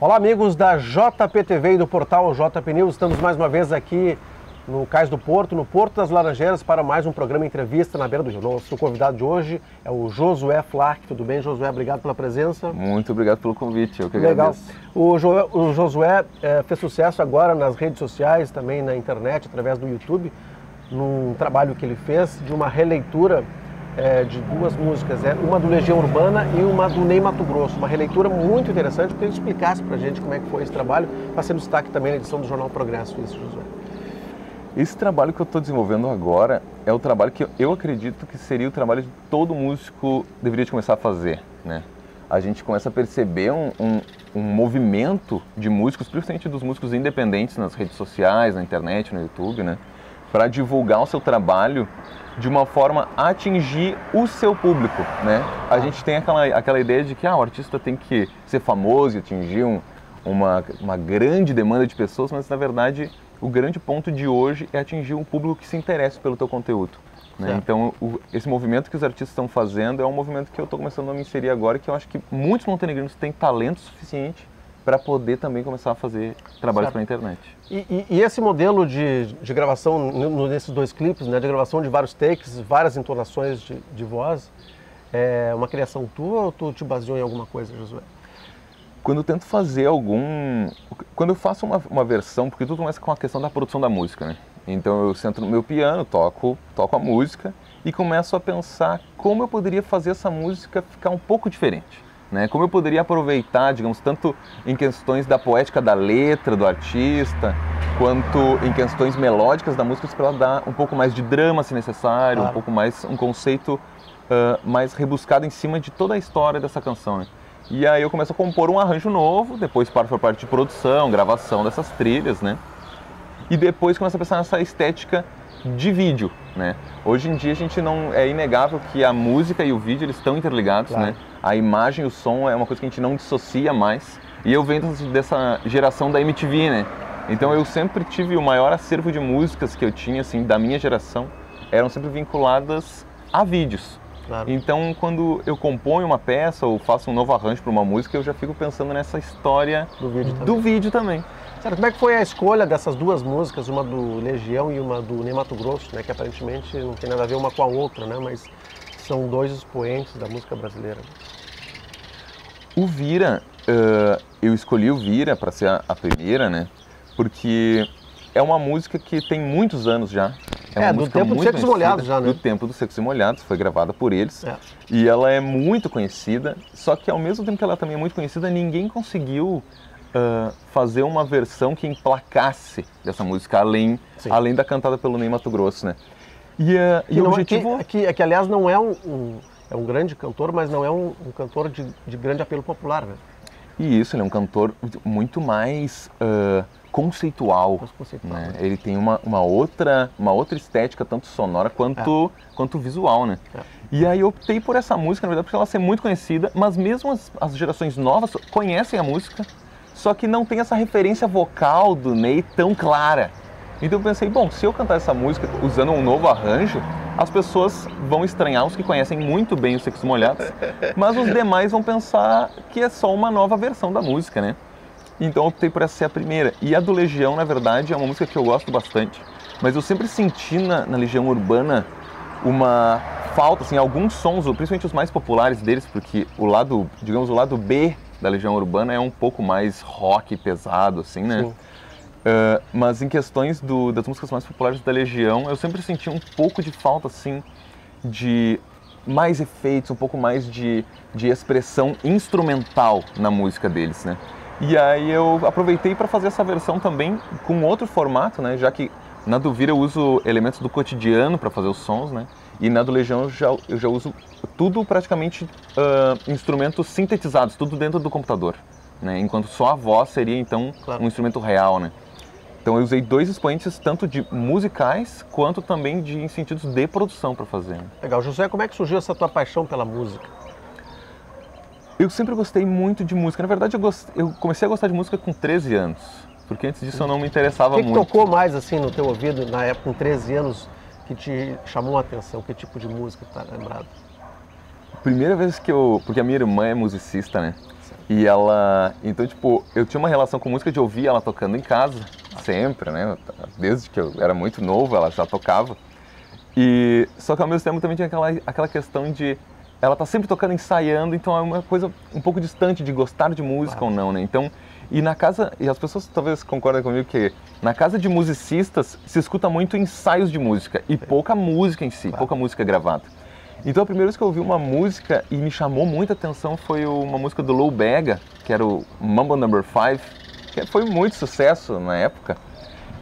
Olá, amigos da JPTV e do portal JP News. Estamos mais uma vez aqui no Cais do Porto, no Porto das Laranjeiras, para mais um programa Entrevista na Beira do Rio. Nosso convidado de hoje é o Josué Flark. Tudo bem, Josué? Obrigado pela presença. Muito obrigado pelo convite, eu que agradeço. Legal. O Josué fez sucesso agora nas redes sociais, também na internet, através do YouTube, num trabalho que ele fez de uma releitura de duas músicas, uma do Legião Urbana e uma do Ney Matogrosso. Uma releitura muito interessante, porque ele explicasse pra gente como é que foi esse trabalho, vai ser destaque também na edição do Jornal Progresso, isso, Josué. Esse trabalho que eu estou desenvolvendo agora é o trabalho que eu acredito que seria o trabalho que todo músico deveria começar a fazer, né? A gente começa a perceber um movimento de músicos, principalmente dos músicos independentes nas redes sociais, na internet, no YouTube, né? Para divulgar o seu trabalho de uma forma a atingir o seu público, né? A gente tem aquela ideia de que o artista tem que ser famoso e atingir uma grande demanda de pessoas, mas na verdade o grande ponto de hoje é atingir um público que se interessa pelo teu conteúdo, né? Então esse movimento que os artistas estão fazendo é um movimento que eu estou começando a me inserir agora, que eu acho que muitos montenegrinos têm talento suficiente para poder também começar a fazer trabalhos para a internet. E esse modelo de gravação nesses dois clipes, né, de gravação de vários takes, várias entonações de voz, é uma criação tua ou tu te baseou em alguma coisa, Josué? Quando eu tento fazer quando eu faço uma versão, porque tudo começa com a questão da produção da música, né? Então eu sento no meu piano, toco a música e começo a pensar como eu poderia fazer essa música ficar um pouco diferente. Né? Como eu poderia aproveitar, digamos, tanto em questões da poética da letra do artista, quanto em questões melódicas da música, para ela dar um pouco mais de drama, se necessário, um pouco mais, um conceito mais rebuscado em cima de toda a história dessa canção, né? E aí eu começo a compor um arranjo novo, depois parto para a parte de produção, gravação dessas trilhas, né? E depois começo a pensar nessa estética de vídeo, né? Hoje em dia a gente é inegável que a música e o vídeo eles estão interligados, né? A imagem e o som é uma coisa que a gente não dissocia mais. E eu venho dessa geração da MTV, né? Então eu sempre tive o maior acervo de músicas que eu tinha, assim, da minha geração, eram sempre vinculadas a vídeos. Claro. Então quando eu componho uma peça ou faço um novo arranjo para uma música, eu já fico pensando nessa história do vídeo também. Certo, como é que foi a escolha dessas duas músicas, uma do Legião e uma do Ney Matogrosso, né, que aparentemente não tem nada a ver uma com a outra, né, mas são dois expoentes da música brasileira? O Vira, eu escolhi o Vira para ser a primeira, né, porque é uma música que tem muitos anos já. Do tempo dos Secos e Molhados já, né? Do tempo dos Secos e Molhados, foi gravada por eles. E ela é muito conhecida, só que ao mesmo tempo que ela também é muito conhecida, ninguém conseguiu fazer uma versão que emplacasse dessa música, além da cantada pelo Ney Matogrosso, né? E o objetivo... que aliás não é é um grande cantor, mas não é um cantor de grande apelo popular, né? E isso, ele é um cantor muito mais conceitual, né? Ele tem uma outra estética, tanto sonora quanto visual, né? E aí eu optei por essa música, na verdade, porque ela ser muito conhecida, mas mesmo as gerações novas conhecem a música, só que não tem essa referência vocal do Ney tão clara. Então eu pensei, bom, se eu cantar essa música usando um novo arranjo, as pessoas vão estranhar, os que conhecem muito bem os Secos e Molhados, mas os demais vão pensar que é só uma nova versão da música, né? Então eu optei por essa ser a primeira. E a do Legião, na verdade, é uma música que eu gosto bastante, mas eu sempre senti na Legião Urbana uma falta, assim, alguns sons, principalmente os mais populares deles, porque o lado B da Legião Urbana é um pouco mais rock pesado, assim, né? Mas em questões das músicas mais populares da Legião, eu sempre senti um pouco de falta, assim, de mais efeitos, um pouco mais de expressão instrumental na música deles, né? E aí eu aproveitei para fazer essa versão também com outro formato, né? Já que na do Vira eu uso elementos do cotidiano para fazer os sons, né? E na do Legião eu já uso tudo praticamente instrumentos sintetizados, tudo dentro do computador, né? Enquanto só a voz seria então um instrumento real, né? Então eu usei dois expoentes, tanto de musicais, quanto também em sentidos de produção para fazer. Legal. José, como é que surgiu essa tua paixão pela música? Eu sempre gostei muito de música. Na verdade, eu comecei a gostar de música com 13 anos, porque antes disso eu não me interessava muito. O que tocou mais assim no teu ouvido na época, com 13 anos? que te chamou a atenção? Que tipo de música tá lembrado? Primeira vez que porque a minha irmã é musicista, né? E ela, então tipo, eu tinha uma relação com música de ouvir ela tocando em casa, sempre, né? Desde que eu era muito novo, ela já tocava. E só que ao mesmo tempo também tinha aquela questão de ela tá sempre tocando, ensaiando, então é uma coisa um pouco distante de gostar de música ou não, né? Então, e na casa, e as pessoas talvez concordem comigo que na casa de musicistas se escuta muito ensaios de música e pouca música em si, pouca música gravada. Então a primeira vez que eu ouvi uma música e me chamou muita atenção foi uma música do Lou Bega, que era o Mambo No. 5, que foi muito sucesso na época.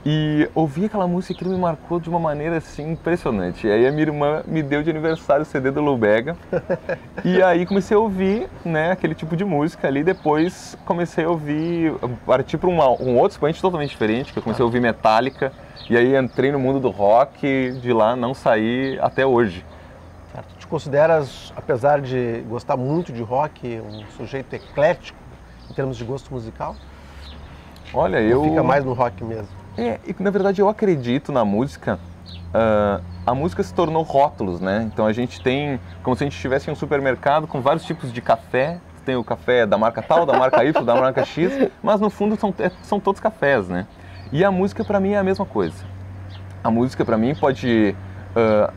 E ouvi aquela música que me marcou de uma maneira assim impressionante. E aí a minha irmã me deu de aniversário o CD do Lou Bega. E aí comecei a ouvir, né, aquele tipo de música ali. Depois comecei a ouvir, parti para um outro expoente totalmente diferente, que eu comecei a ouvir Metallica. E aí entrei no mundo do rock e de lá não saí até hoje. Certo. Te consideras, apesar de gostar muito de rock, um sujeito eclético em termos de gosto musical? Olha, ou fica mais no rock mesmo? E na verdade eu acredito na música, a música se tornou rótulos, né? Então a gente tem, como se a gente estivesse em um supermercado com vários tipos de café, tem o café da marca tal, da marca Y, da marca X, mas no fundo são todos cafés, né? E a música para mim é a mesma coisa. A música para mim pode,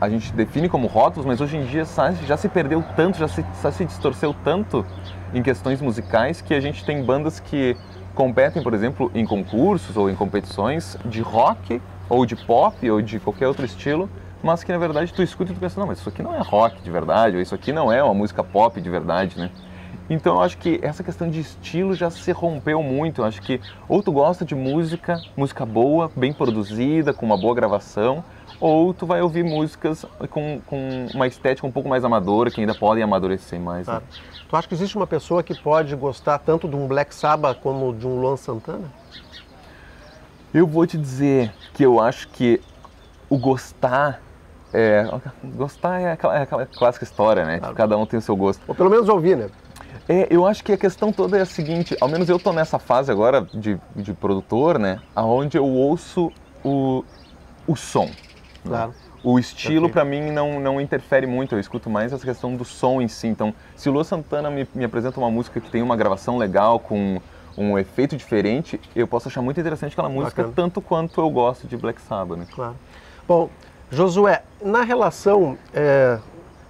a gente define como rótulos, mas hoje em dia já se perdeu tanto, já se distorceu tanto em questões musicais que a gente tem bandas que competem, por exemplo, em concursos ou em competições de rock, ou de pop, ou de qualquer outro estilo, mas que na verdade tu escuta e tu pensa, não, mas isso aqui não é rock de verdade, ou isso aqui não é uma música pop de verdade, né? Então eu acho que essa questão de estilo já se rompeu muito. Eu acho que ou tu gosta de música boa, bem produzida, com uma boa gravação, ou tu vai ouvir músicas com uma estética um pouco mais amadora, que ainda podem amadurecer mais. Né? Tu acha que existe uma pessoa que pode gostar tanto de um Black Sabbath como de um Luan Santana? Eu vou te dizer que eu acho que o gostar é aquela clássica história, né? Claro. Cada um tem o seu gosto. Ou pelo menos ouvir, né? Eu acho que a questão toda é a seguinte, ao menos eu tô nessa fase agora de produtor, né? Onde eu ouço o som. Claro. O estilo, para mim, não interfere muito, eu escuto mais essa questão do som em si. Então, se o Luan Santana me apresenta uma música que tem uma gravação legal, com um efeito diferente, eu posso achar muito interessante aquela música, bacana, tanto quanto eu gosto de Black Sabbath. Né? Claro. Bom, Josué, na relação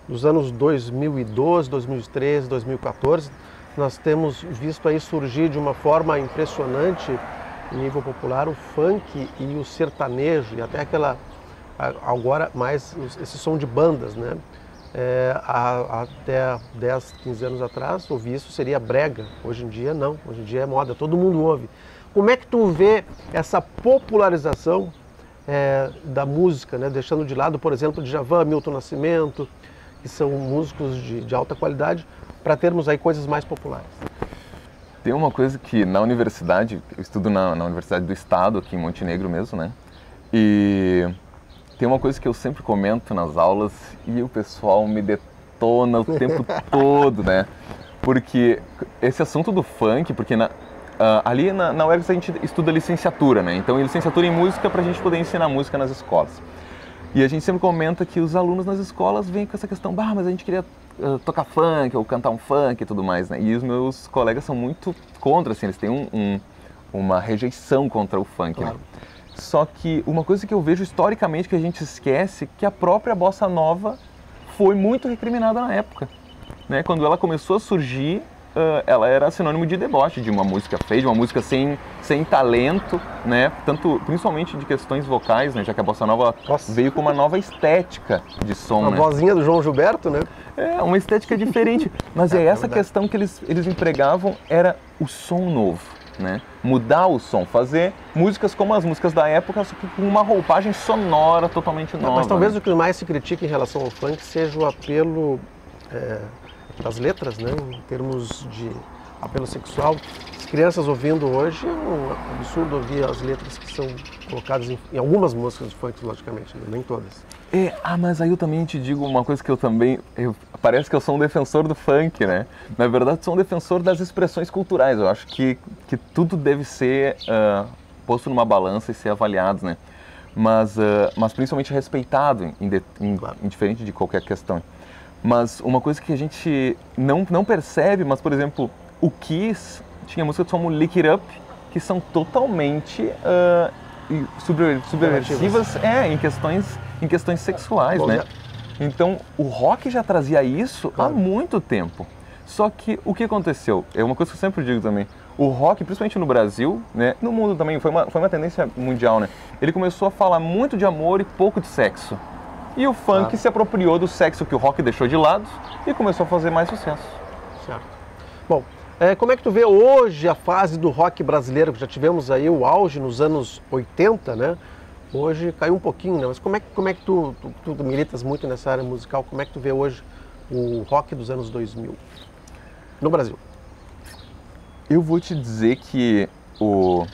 dos anos 2012, 2013, 2014, nós temos visto aí surgir de uma forma impressionante, em nível popular, o funk e o sertanejo, e até agora mais esse som de bandas, né? Até 10, 15 anos atrás, ouvir isso seria brega. Hoje em dia não, hoje em dia é moda, todo mundo ouve. Como é que tu vê essa popularização da música, né? Deixando de lado, por exemplo, Djavan, Milton Nascimento, que são músicos de alta qualidade, para termos aí coisas mais populares? Tem uma coisa que na universidade, eu estudo na Universidade do Estado, aqui em Montenegro mesmo, né? E tem uma coisa que eu sempre comento nas aulas e o pessoal me detona o tempo todo, né? Porque esse assunto do funk, porque ali na UERGS a gente estuda licenciatura, né? Então, licenciatura em música para a gente poder ensinar música nas escolas. E a gente sempre comenta que os alunos nas escolas vêm com essa questão, mas a gente queria tocar funk ou cantar um funk e tudo mais, né? E os meus colegas são muito contra, assim, eles têm uma rejeição contra o funk, claro, né? Só que uma coisa que eu vejo historicamente que a gente esquece, que a própria bossa nova foi muito recriminada na época, né? Quando ela começou a surgir, ela era sinônimo de deboche, de uma música feia, de uma música sem talento, né? Principalmente de questões vocais, né? Já que a bossa nova veio com uma nova estética de som, né? A vozinha do João Gilberto, né? Uma estética diferente. Mas essa questão que eles empregavam, era o som novo, né? Mudar o som, fazer músicas como as músicas da época, só que com uma roupagem sonora totalmente nova. Mas talvez, né? O que mais se critica em relação ao funk seja o apelo das letras, né? Em termos de apelo sexual. As crianças ouvindo hoje, é um absurdo ouvir as letras que são colocadas em algumas músicas de funk, logicamente, né? Nem todas. Mas aí eu também te digo uma coisa que parece que eu sou um defensor do funk, né? Na verdade, sou um defensor das expressões culturais. Eu acho que tudo deve ser posto numa balança e ser avaliado, né? mas principalmente respeitado, indiferente de qualquer questão. Mas uma coisa que a gente não percebe, mas, por exemplo, o Kiss tinha músicas como Lick It Up, que são totalmente subversivas em questões sexuais, né? Então, o rock já trazia isso há muito tempo. Só que o que aconteceu? É uma coisa que eu sempre digo também. O rock, principalmente no Brasil, né, no mundo também, foi uma tendência mundial, né? Ele começou a falar muito de amor e pouco de sexo. E o funk se apropriou do sexo que o rock deixou de lado e começou a fazer mais sucesso. Certo. Bom, como é que tu vê hoje a fase do rock brasileiro? Já tivemos aí o auge nos anos 80, né? Hoje caiu um pouquinho, né? Mas como é que tu militas muito nessa área musical? Como é que tu vê hoje o rock dos anos 2000 no Brasil? Eu vou te dizer que o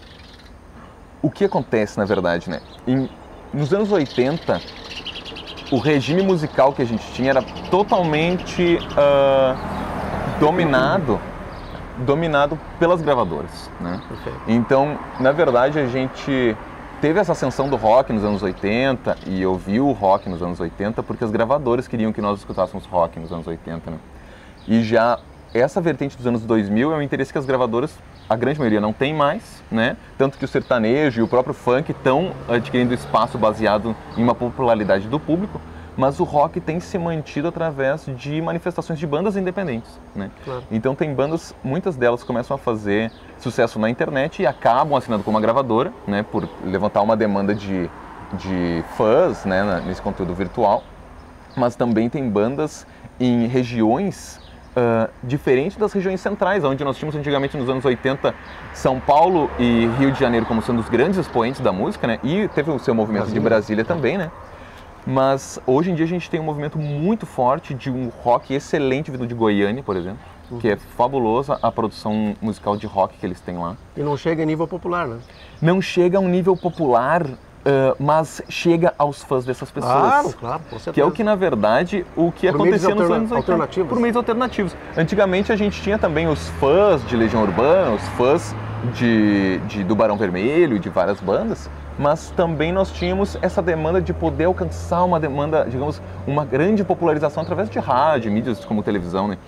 que acontece, na verdade, né? Nos anos 80, o regime musical que a gente tinha era totalmente dominado pelas gravadoras, né? Então, na verdade, a gente teve essa ascensão do rock nos anos 80 e ouviu o rock nos anos 80 porque as gravadoras queriam que nós escutássemos rock nos anos 80, né? E já essa vertente dos anos 2000 é um interesse que as gravadoras, a grande maioria, não tem mais, né? Tanto que o sertanejo e o próprio funk estão adquirindo espaço baseado em uma popularidade do público, mas o rock tem se mantido através de manifestações de bandas independentes, né? Claro. Então tem bandas, muitas delas começam a fazer sucesso na internet e acabam assinando com uma gravadora, né? Por levantar uma demanda de fãs, né? Nesse conteúdo virtual. Mas também tem bandas em regiões diferente das regiões centrais, onde nós tínhamos antigamente nos anos 80 São Paulo e Rio de Janeiro como sendo os grandes expoentes da música, né? E teve o seu movimento de Brasília também, né? Mas hoje em dia a gente tem um movimento muito forte de um rock excelente vindo de Goiânia, por exemplo, que é fabulosa a produção musical de rock que eles têm lá. E não chega a nível popular, né? Não chega a um nível popular, mas chega aos fãs dessas pessoas. Claro, com certeza. Que é o que, na verdade, o que acontecia nos anos 80. Por meios alternativos. Antigamente a gente tinha também os fãs de Legião Urbana, os fãs do Barão Vermelho e de várias bandas, mas também nós tínhamos essa demanda de poder alcançar uma demanda, digamos, uma grande popularização através de rádio, mídias como televisão, né?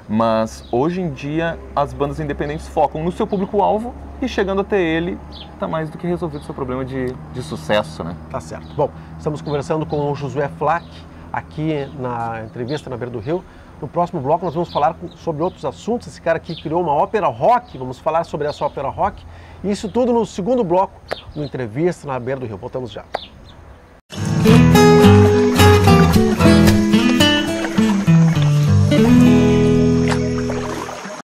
Mas hoje em dia as bandas independentes focam no seu público-alvo e chegando até ele está mais do que resolvido o seu problema de sucesso, né? Tá certo. Bom, estamos conversando com o Josué Flak aqui na entrevista na Beira do Rio. No próximo bloco nós vamos falar sobre outros assuntos. Esse cara aqui criou uma ópera rock, vamos falar sobre essa ópera rock. Isso tudo no segundo bloco do Entrevista na Beira do Rio. Voltamos já.